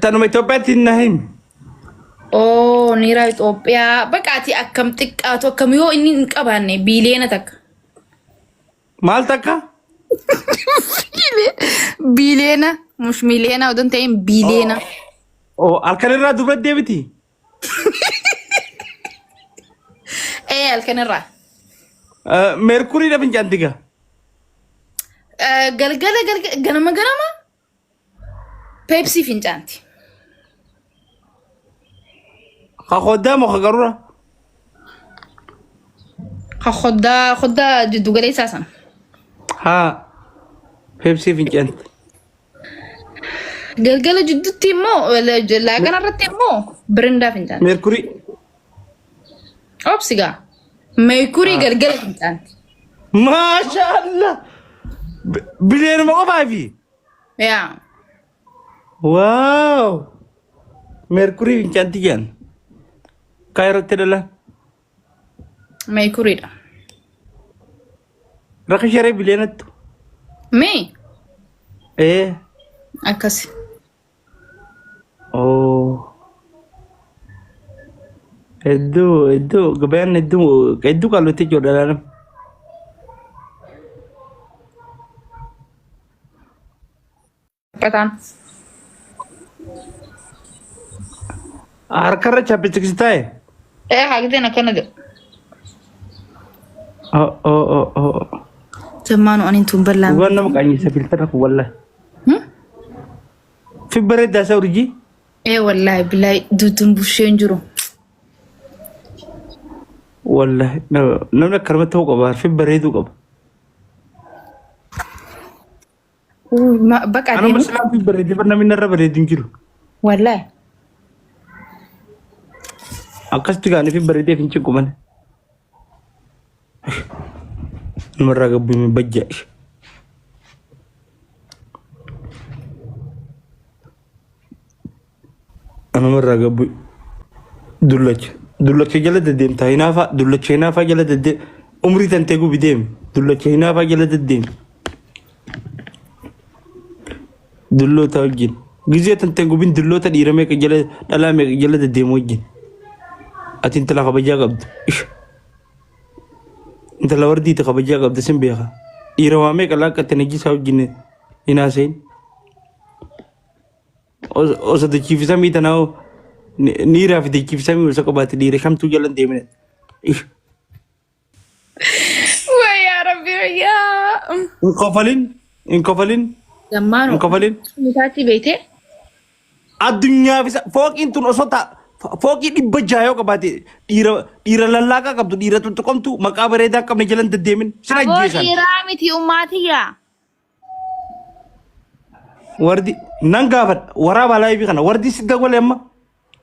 تنو ميتوبات النهيم أوه نيرا إثيوبيا بقاتي أكم تكاتو كم يو إني نكاباني بيلينا تك مالتك بيلينا مش ميلينا ودون تايم بيلينا او الكنرا دبرت ديبتي إيه الكنرا ميركوري ده بنجانتيكا قلقلة قنما قنما بيبسي فنجانتي خدام وخقرورة خدا جدو قلي ساسا ها بيبسي فنجانت قلقلة جدو تيمو لا قنرة تيمو برندا فنجانتي ميركوري أوبسيغا ميكوري قلقلة فنجانتي ما شاء الله بلين ما قفا يا واو ميركوري فنجانتيكان كايرو تدلا ميكوري دا رقي شري بلينت مي ايه أكاسي اوه ادو قبان ادو قالوا تجو دلالم بطان هركرة شابتك ستاي إيه حاجتنا كندا او زمانو أني تنبلا وانا مقاني سفيل ترك والله في بريد دا سورجي إيه والله بالله دوتن بوشين جرو والله نمنا كرمته قبار في بريد وقبار ما بقى انا مثلا في بريد برنا من الرا بريد نجرو والله اكستي غاني في بريد في نجي كمان مرة قبل من بجاش أنا مرة قبل دولتش جلد الدين تاينافا دولتش هنافا جلد الدين عمري تنتقو بديم دولتش هنافا جلد الدين دلو تاجين جزية تنتقو بين دلو تديرمك جلد دلامك جلد الدين وجين أتين تلاقى بجا قبض إيش انت لو رديت خبجا قبض سنبيها يروامك الله كتنجي ساوجين يناسين او سد كيف سامي تناو نيرا في كيف سامي وسكبات ديره كم تجلن ديمن ايش ويا ربي يا انكفلين زمانو انكفلين متاتي بيتي الدنيا فوق انتو نصوتا فوقي دبجايو كباتي ديرا للاكا كبتو ديرا تنتقمتو مقابر ايدا كم نجلن ديمن سنا جيسان أبو إرامتي أماتيا وردي نانغافت ورابا لاي بيخنا وردي سيدا ولا اما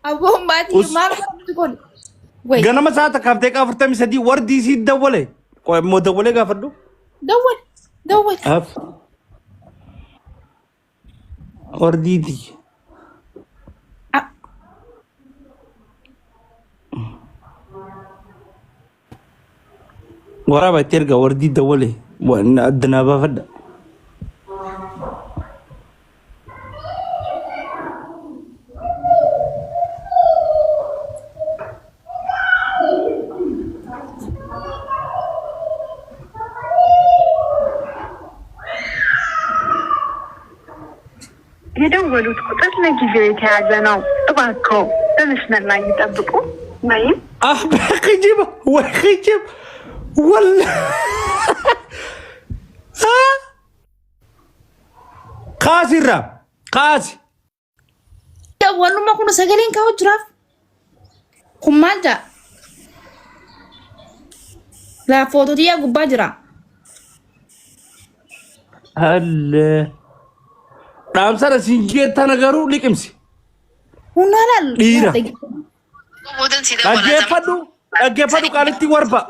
أبو أماتي ما تقول وي غنما ساعه كافتي كافرتم سدي وردي سيدا ولا كو مو دوله غافدو دول اف وردي دي ورابا ترجع وردي دوله وان ادنا بفد የደወሉት ቁጥር ለጊዜው የተያዘ ነው። እባክዎ በመስመር ላይ ይጠብቁ ወይም خجيب وخجيب ولا قاسي الراب قاسي يا والله ما كنا سجلين كاو جراف كمالجا لا فوتو دي أبو باجرا هل رام سارة سينجي تنغرو لكمسي ونالا ديرا أجيبادو كالتي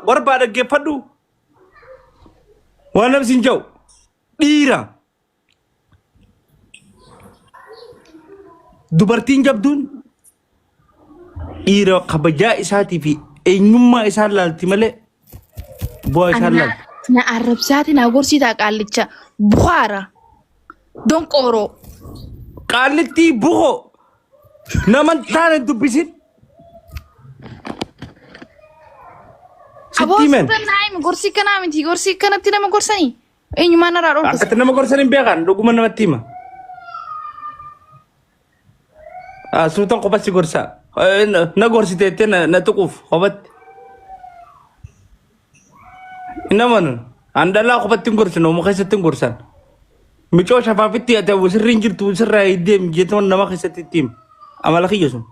وربا أجيبادو وانا بسنجو ديرا dubartiin jabduun dhiira kabajaa isaatii fi eenyummaa isaa laalti malee bu'aa isaa laalti. Na arrabsaati na gorsitaa qaallicha buhaara donqooroo. Qaallitti buhoo Naman taane dubbisin. Aboo Sitti men. sitan naayim gorsii kanaa miti gorsii kanatti nama gorsanii eenyumaan irraa dhoofisa. Akkatti nama gorsan hin beekan dhuguma namatti hima. Sultan kophaatti gorsa. Na gorsiteettee na tuquuf kophatti. Inaman andalaa kophaatti hin gorsan oomu keessatti hin gorsan. Micoo shafaafitti ati sirriin jirtu sirraa deem jeetuun nama keessatti ittiin amala kiyya sun.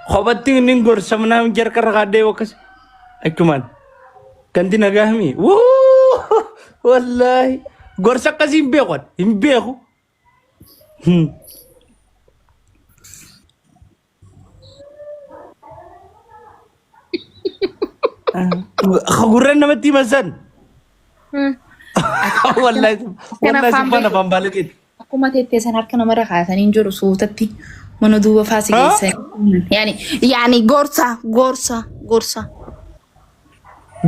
Kophatti inni gorsam nama jarkarra kaadee wakkas akkumaan ganti nagahmi. Wallahi gorsa akkasii hin beeku. Gurran namatti himasan. Wallahi subhana bambaletin. Akkuma teessan harka namarra kaasanii jiru suutatti mana duuba faasii geessan. Yaani gorsa.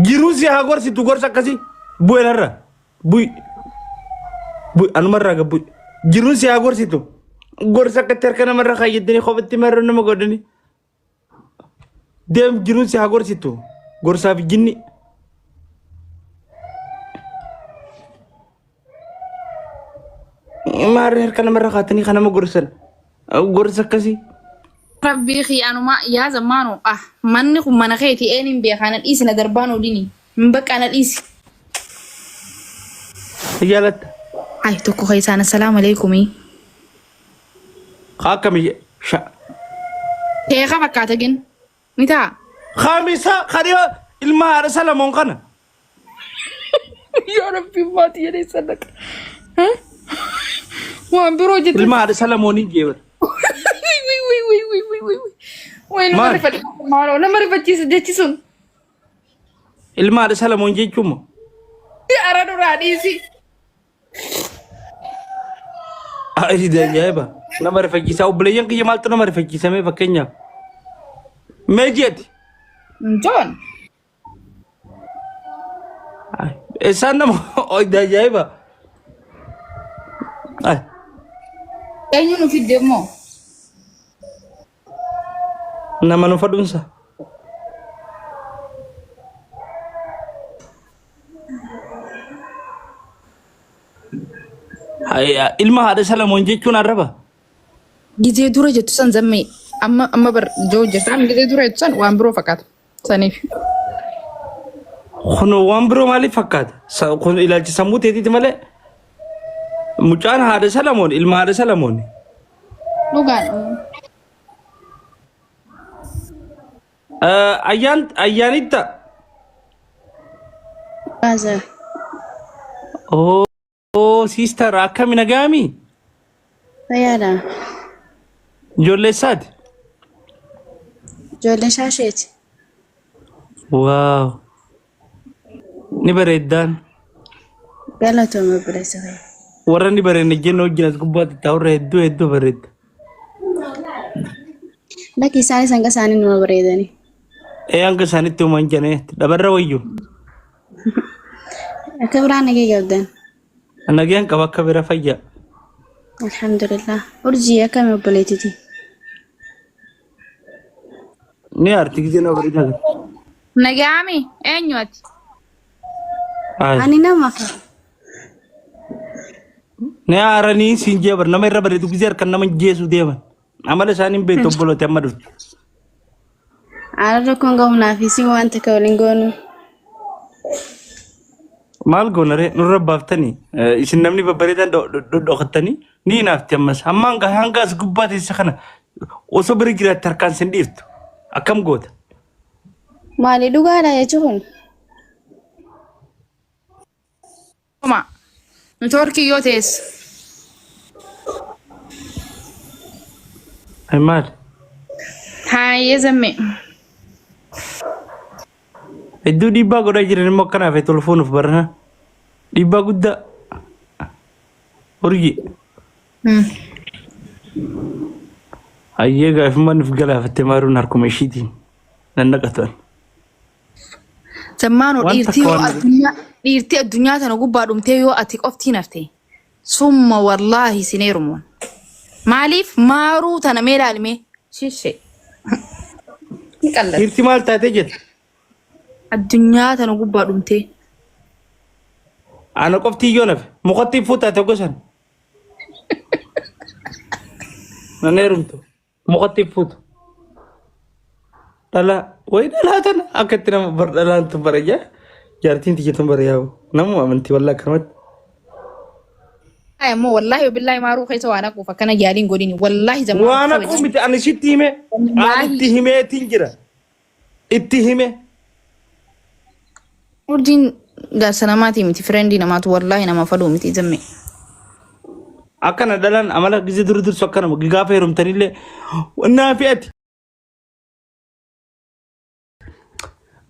Jiruu si haa gorsitu gorsa akkasii bu'eerra bu'i anumarraa gabbu'i. Jiruu si haa gorsitu gorsa akkatti harka namarra kaayyattanii kophatti marra nama godhanii deem jiruu si haa gorsitu gorsaaf jinni. Maarree harka namarra kaatanii kan nama gorsan gorsa akkasii. Rabbii khiyaanuma yaa zamaanu manni kun mana keeti eenin beekana dhiisi na darbaan odini hin baqqaana dhiisi. Jaalatta. Ay tokko keessaan assalaamu alaykumii. Akkami sha. Teeqa fakkaata gin ni ta'a. Khamisa khadiya ilma haadha Salamoon kana. Yaa Rabbi maatii jedhee sadaqa. Waan biroo jettu. Ilma haadha Salamoonii jeebar. Nama rifachiisa jechi sun. Ilma haadha Salamoon jechuun moo? Ara duraa dhiisi. Ajaa'iba nama rifachiisa obboleeyyan kiyya maaltu nama rifachiisame fakkeenyaaf. Mee jeeti? John. Isaan nama ajaa'iba. Eenyu nu fidde moo? Nama nu fadhuunsa. Ilma haadha Salamoon jechuun arraba. Gizee dura jettu san zammee amma bar joo jettaan gizee dura jettu san waan biroo fakkaata saniif. Kun waan biroo maaliif fakkaata? Kun ilaalchi sammuu teetiiti malee. Mucaan haadha Salamoon ilma haadha Salamoon. Dhugaan. Ayyaanitta. Baza. Oh, sister akkami nagaami? Fayyaadha. Ijoollee isaati? Ijoollee shaasheeti. Waaw. Ni bareeddaan. Galatooma bireessa fayyada. Warra ni bareedne jenna wajjin as gubbaatti taa'urra hedduu bareedda. Lakki isaanis hanga isaanii numa bareedani. Hanga isaanitti uuman jane dabarra wayyu. Akka biraan nagee qabdan. Nageen qaba akka bira fayya. Alhamdulillah. Urjii akkami obboleetiti. Ni arti gisee na bareeda. Nagaami eenyu ati? Ani nama fa. Ni aranii siin jeebar nama irra bareedu gisee harkan nama jeesu deeman. Amala isaaniin beektu obbolooti amma dhuftu. Aara rakkoon ga'umnaa fi si wanta ka waliin goonu. Maal goonare nurra baaftanii isin namni babbareedan dhokattanii ni hinaafti ammas hammaan hangaas gubbaa teessa kana osoo bira jiraatti harkaan sin dhiirtu akkam goota. Maali dhugaadha jechuun? Oma neetwoorkii yoo ta'es. Maal? Haayee zammee. Hedduu dhiibbaa godhaa jiran immoo akkanaaf tolfoonuuf barana. Dhiibbaa guddaa. Urgi. Hayyee gaafimman nuuf galaafatte maaruun harkuma ishiitiin nan naqatan. Zammaanoo dhiirtii addunyaa tana gubbaa dhumtee yoo ati qoftiin hafte summa wallaahi sineerumoon. Maaliif maaruu tana mee ilaalme shishee qalla Hirti maal taatee jette? addunyaa tana gubbaa dhumtee Ana qofti iyyoo nafe mukatti fuutaate gosan. Nan heerumtu mukatti fuutu. Dhala wayi dhalaa tana akkatti nama bar dhalaan tun bara jaa jaartiin tiyya tun bara yaa'u namu amantii wallaa akkanumatti. ammoo wallaahi billahi maaruu keessa waan aquuf akkana yaaliin godhini wallaahi zaman Waan akkuu miti ani sitti hime ani itti himeetiin jira itti hime. urjiin gaarsa namaati miti firendii namaatu wallaahi nama faduu miti zamme Akkana dhalaan amala gizee dursu akkanuma gaafa heerumtanillee naa fi ati.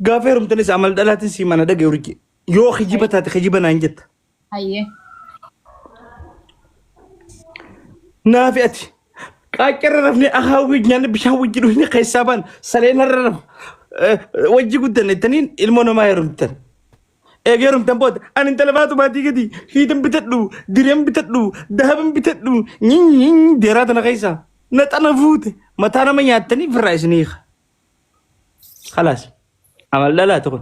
Gaafa heerumtanis amal dhalaatiin si mana dhagee urgi yoo kijiba taate kijiba naan jetta. hayyee Naa fi ati qaaqarra rafne akaawwi nyaanni bishaan wajji dhufne keessaa baan saleen har'a raf wajji guddanne taniin ilmoo namaa heerumtan. Egaa heerumtan booda ani intala baatu maatii gadi hiitan bitadhu direen bitadhu dahaban bitadhu nyiin deeraa tana keessaa naxana fuute mataa nama nyaattanii firraa isinii hiika. Khalaas amal dhalaa tokko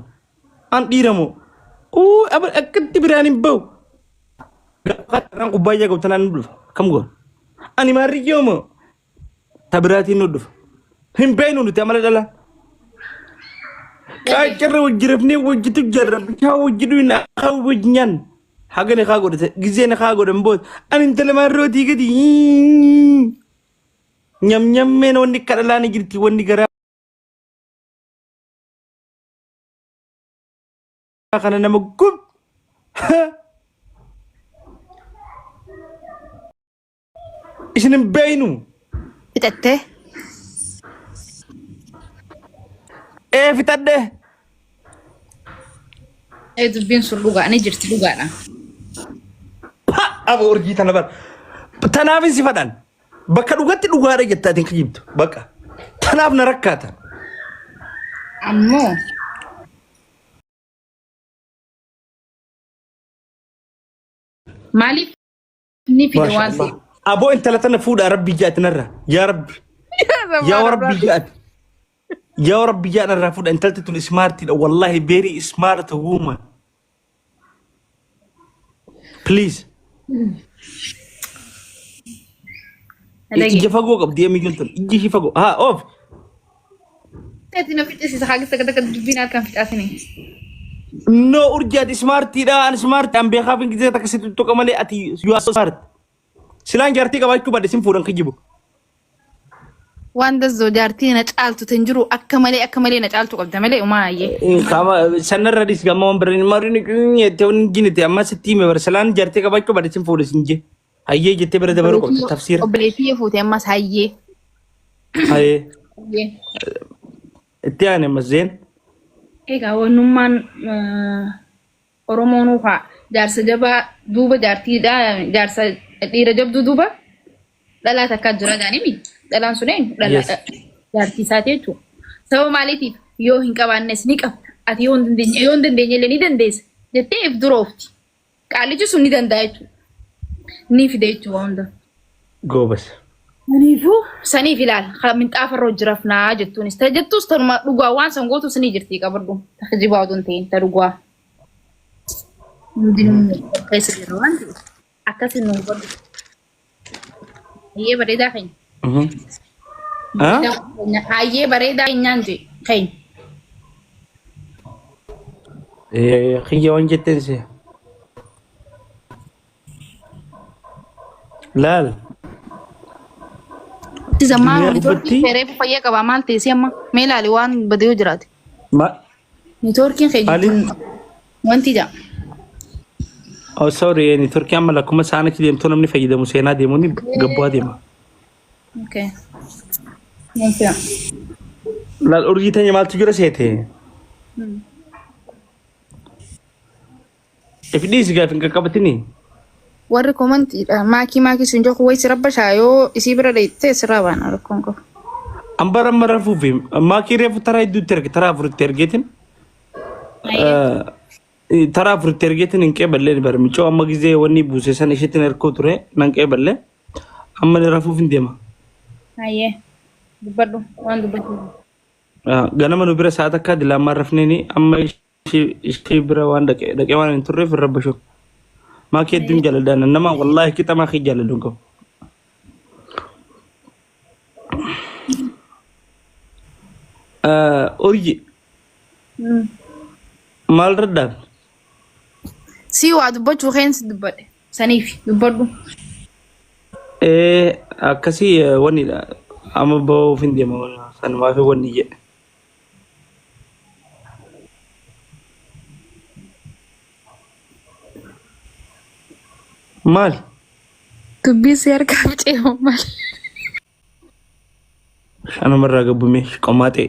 an dhiiramoo akkatti biraan hin bahu. Gaafa kanaan kubbaayyaa gabtanaan nu dhufa kam goon. Ani maarriyyoo moo tabiraatiin nu dhufa hin beeknu nuti amala dhalaa. Qaaqarra wajji rafnee wajjitu jarra bishaan wajji dhuyna haa wajji nyaan hagani haa godhate gizeen haa godhan booda ani intala maarrootii gadi nyamnyammeen wanni kadhalaa ni jirti wanni garaa kana nama gub isin hin beeknu fixattee fixadhee. dubbiin sun dhugaa ni jirti dhugaadha. Aba urjii tana bar. Tanaafin si fadhan. Bakka dhugatti dhugaadha jettaatiin kijibtu. Bakka. Tanaaf na rakkaata. Ammoo maaliif ni fide waan ta'eef. Aboo intala tana fuudhaa rabbii jaatinarra. Yaa rabbi. Yaa rabbii jaati. Yaa rabbi jaatinarra fuudha intalti tun ismaartiidha. Wallahi very smart woman. Please. Ija fagoo qabdi emiyyuun tun. Iji ishii fagoo. Haa oof. Ati na fixisiisa haagis takka dubbiin harkaan fixaasini. No urjaati smartiidha. Ani smart an beekaaf hin gizee takka si tuttuqa malee ati you are so smart. Silaan jaartii qabaachuu baadhe sin fuudhan kijibu. Waan dazzoo jaartii na caaltu tan jiru akka malee na caaltu qabda malee umaayyee. Kama sanarra dis gamma wan birrin marin te on jinite amma sitti me barsalan jaartii qabaachuu baadhe sin fuudhe sin je. Hayyee jettee bira dabaruu qabda tafsiira. Obboleettii fuute ammas hayyee. Hayyee. Itti aane mazzeen. Egaa wannummaan Oromoon ufaa jaarsa jabaa duuba jaartiidha jaarsa dhiira jabduu duuba dhalaa takka jira jaanimi dhalaan sun dhalaa jaartii isaati jechuudha. Sababa maaliitiif yoo hin qabaannes ni qabda ati yoo hin dandeenye illee ni dandeessa jettee if duroofti qaalichi sun ni danda'a jechuudha. Ni fide jechuudha hunda. Goobas. Saniif ilaala minxaafa irra hojjirafnaa jettuunis ta'e jettuus tanuma dhugaa waan san gootu sinii jirti qabadhu takka jibaa oduu hin ta'in ta dhugaa. Hundinuu keessa jira waan ta'eef akkasiin nu hubadhu. Hayyee bareedaa keenya. Hayyee bareedaa keenyaan jee keenya. Kiyya waan jetteen see. Laal. Zaman networking reefu fayyaa qaba maal teessee amma mee ilaali waan badee jiraate. Networking keenya wanti jaa. Oh sorry networking amma lakkuma saanatti deemtuu namni fayyadamu seenaa deemuun gabbaa deema. Okay. Laal urjii tanya maaltu jira seete. Ifdhiis gaaf hin qaqqabatini. Warri komantiidha maakii sun joku waysi rabba shaayoo isii bira dheettee sirraa baana rakkoon qabu. Ambara mara fuufi maakii reefu taraa hedduutti erge taraa afuritti ergeetin. Taraa afuritti ergeetin hin qeeballee ni bara michoo amma gizee wanni buuse san isheetti ergoo ture nan qeeballee. amma ni rafuuf hin deema. Ayyee. Dubbadhu waan dubbatu. Ganama nu bira sa'a takka dilaamaan rafneeni amma ishee bira waan dhaqee waan hin turreef irra bashu. Maa kee hedduun jaaladhaan nama wallaahi qixa maa kee jaaladhuun qabu. Urji maal raddaan? Si waa dubbachuu keensi dubbadhe. Saniif dubbadhu. Akkasii wanniidha. Amma bahuuf hin deema sanumaaf wanni jedhe. Maal? Dubbii si harkaa fi ce'oo maal? Shanumarraa gabbume qomaa ta'e.